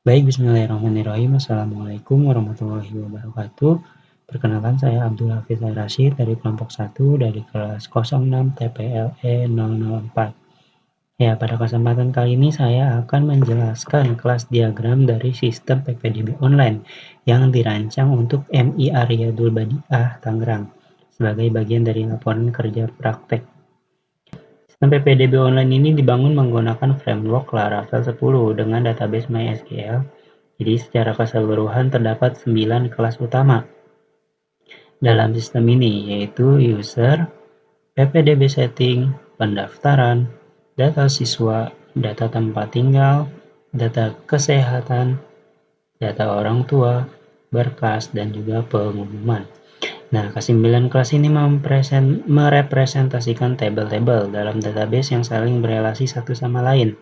Baik, bismillahirrahmanirrahim. Assalamualaikum warahmatullahi wabarakatuh. Perkenalkan saya Abdul Hafiz Al-Rasyid dari kelompok 1 dari kelas 06 TPLE 004. Ya, pada kesempatan kali ini saya akan menjelaskan kelas diagram dari sistem PPDB online yang dirancang untuk MI Aryadul Badiah Tangerang sebagai bagian dari laporan kerja praktek. Sistem PPDB online ini dibangun menggunakan framework Laravel 10 dengan database MySQL. Jadi secara keseluruhan terdapat 9 kelas utama dalam sistem ini, yaitu user, PPDB setting, pendaftaran, data siswa, data tempat tinggal, data kesehatan, data orang tua, berkas, dan juga pengumuman. Nah, kesembilan kelas ini merepresentasikan tabel-tabel dalam database yang saling berelasi satu sama lain.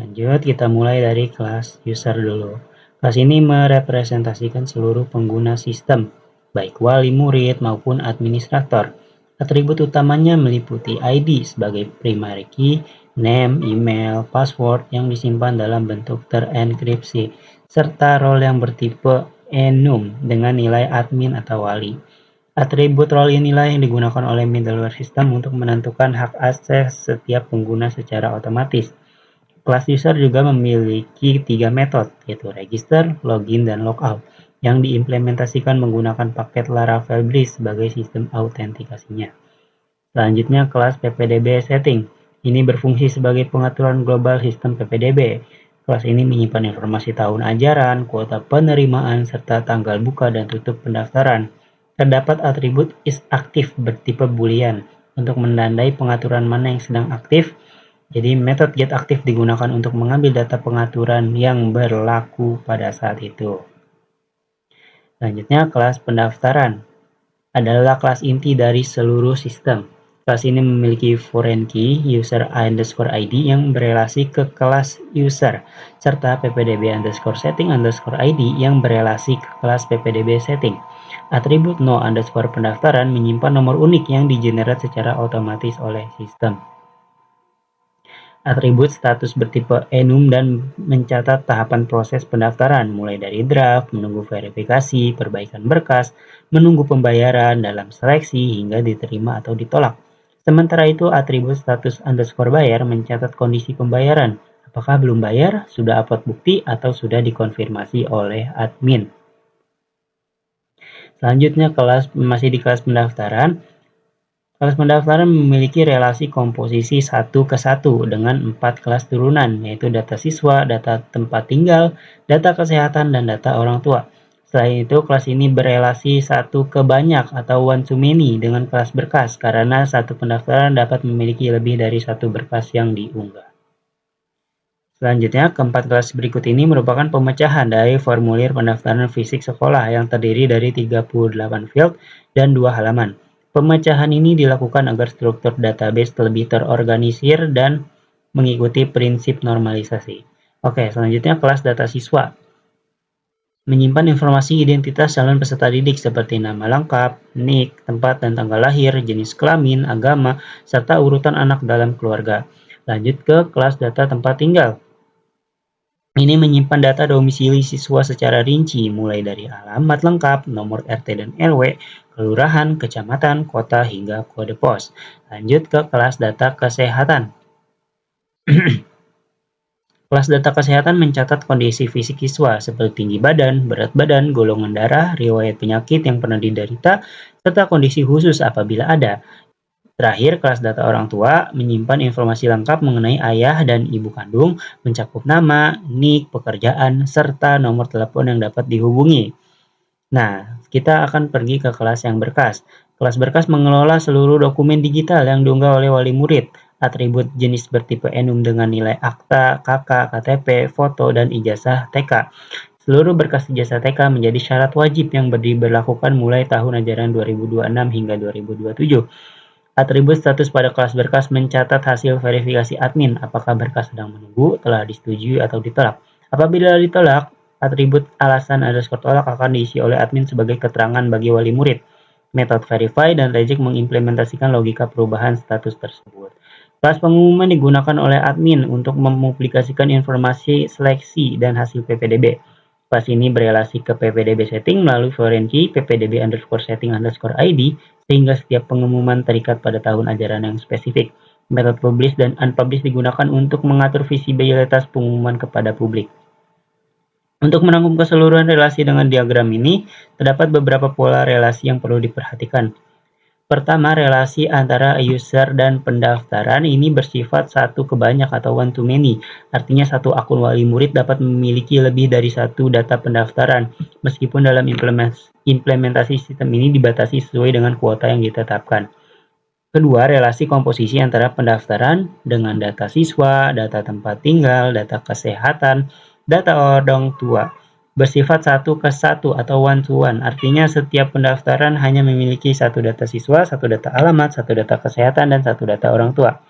Lanjut, kita mulai dari kelas user dulu. Kelas ini merepresentasikan seluruh pengguna sistem, baik wali murid maupun administrator. Atribut utamanya meliputi ID sebagai primary key, name, email, password yang disimpan dalam bentuk terenkripsi, serta role yang bertipe enum dengan nilai admin atau wali. Atribut role inilah yang digunakan oleh middleware system untuk menentukan hak akses setiap pengguna secara otomatis. Kelas user juga memiliki 3 metode, yaitu register, login, dan logout, yang diimplementasikan menggunakan paket Laravel Breeze sebagai sistem autentikasinya. Selanjutnya, kelas PPDB Setting. Ini berfungsi sebagai pengaturan global sistem PPDB. Kelas ini menyimpan informasi tahun ajaran, kuota penerimaan, serta tanggal buka dan tutup pendaftaran. Terdapat atribut isAktif bertipe boolean untuk menandai pengaturan mana yang sedang aktif. Jadi metode getAktif digunakan untuk mengambil data pengaturan yang berlaku pada saat itu. Selanjutnya, kelas pendaftaran adalah kelas inti dari seluruh sistem. Kelas ini memiliki foreign key user underscore ID yang berelasi ke kelas user, serta ppdb underscore setting underscore ID yang berelasi ke kelas ppdb setting. Atribut no underscore pendaftaran menyimpan nomor unik yang digenerate secara otomatis oleh sistem. Atribut status bertipe enum dan mencatat tahapan proses pendaftaran, mulai dari draft, menunggu verifikasi, perbaikan berkas, menunggu pembayaran dalam seleksi, hingga diterima atau ditolak. Sementara itu, atribut status underscore bayar mencatat kondisi pembayaran, apakah belum bayar, sudah upload bukti, atau sudah dikonfirmasi oleh admin. Selanjutnya, masih di kelas pendaftaran. Kelas pendaftaran memiliki relasi komposisi 1 ke 1 dengan 4 kelas turunan, yaitu data siswa, data tempat tinggal, data kesehatan, dan data orang tua. Selain itu, kelas ini berelasi 1 ke banyak atau one to many dengan kelas berkas, karena satu pendaftaran dapat memiliki lebih dari satu berkas yang diunggah. Selanjutnya, keempat kelas berikut ini merupakan pemecahan dari formulir pendaftaran fisik sekolah yang terdiri dari 38 field dan 2 halaman. Pemecahan ini dilakukan agar struktur database lebih terorganisir dan mengikuti prinsip normalisasi. Oke, selanjutnya kelas data siswa. Menyimpan informasi identitas calon peserta didik seperti nama lengkap, NIK, tempat dan tanggal lahir, jenis kelamin, agama, serta urutan anak dalam keluarga. Lanjut ke kelas data tempat tinggal. Ini menyimpan data domisili siswa secara rinci, mulai dari alamat lengkap, nomor RT dan RW, kelurahan, kecamatan, kota, hingga kode pos. Lanjut ke kelas data kesehatan. Kelas data kesehatan mencatat kondisi fisik siswa seperti tinggi badan, berat badan, golongan darah, riwayat penyakit yang pernah diderita, serta kondisi khusus apabila ada. Terakhir, kelas data orang tua menyimpan informasi lengkap mengenai ayah dan ibu kandung, mencakup nama, NIK, pekerjaan, serta nomor telepon yang dapat dihubungi. Nah, kita akan pergi ke kelas yang berkas. Kelas berkas mengelola seluruh dokumen digital yang diunggah oleh wali murid. Atribut jenis bertipe enum dengan nilai akta, KK, KTP, foto, dan ijazah TK. Seluruh berkas ijazah TK menjadi syarat wajib yang diberlakukan mulai tahun ajaran 2026 hingga 2027. Atribut status pada kelas berkas mencatat hasil verifikasi admin, apakah berkas sedang menunggu, telah disetujui atau ditolak. Apabila ditolak, atribut alasan underscore tolak akan diisi oleh admin sebagai keterangan bagi wali murid. Metode verify dan reject mengimplementasikan logika perubahan status tersebut. Kelas pengumuman digunakan oleh admin untuk mempublikasikan informasi seleksi dan hasil PPDB. Kelas ini berelasi ke PPDB setting melalui foreign key ppdb_setting_id sehingga setiap pengumuman terikat pada tahun ajaran yang spesifik. Metode publish dan unpublish digunakan untuk mengatur visibilitas pengumuman kepada publik. Untuk menanggung keseluruhan relasi dengan diagram ini, terdapat beberapa pola relasi yang perlu diperhatikan. Pertama, relasi antara user dan pendaftaran ini bersifat satu ke banyak atau one to many. Artinya satu akun wali murid dapat memiliki lebih dari satu data pendaftaran, meskipun dalam implementasi sistem ini dibatasi sesuai dengan kuota yang ditetapkan. Kedua, relasi komposisi antara pendaftaran dengan data siswa, data tempat tinggal, data kesehatan, data orang tua bersifat satu ke satu atau one to one. Artinya setiap pendaftaran hanya memiliki satu data siswa, satu data alamat, satu data kesehatan, dan satu data orang tua.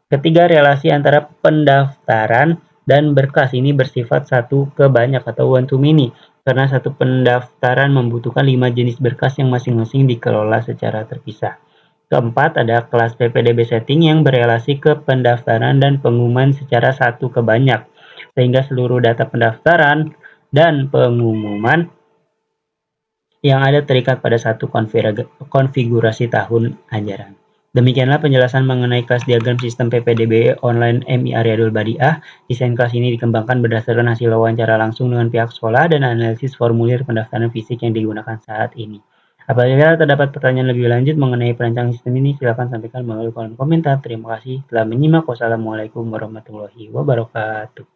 Ketiga, relasi antara pendaftaran dan berkas ini bersifat satu ke banyak atau one to many. Karena satu pendaftaran membutuhkan 5 jenis berkas yang masing-masing dikelola secara terpisah. Keempat, ada kelas PPDB setting yang berelasi ke pendaftaran dan pengumuman secara satu ke banyak, sehingga seluruh data pendaftaran dan pengumuman yang ada terikat pada satu konfigurasi tahun ajaran. Demikianlah penjelasan mengenai kelas diagram sistem PPDB online MI Aryadul Badiah. Desain kelas ini dikembangkan berdasarkan hasil wawancara langsung dengan pihak sekolah dan analisis formulir pendaftaran fisik yang digunakan saat ini. Apabila terdapat pertanyaan lebih lanjut mengenai perancangan sistem ini, silakan sampaikan melalui kolom komentar. Terima kasih telah menyimak. Wassalamualaikum warahmatullahi wabarakatuh.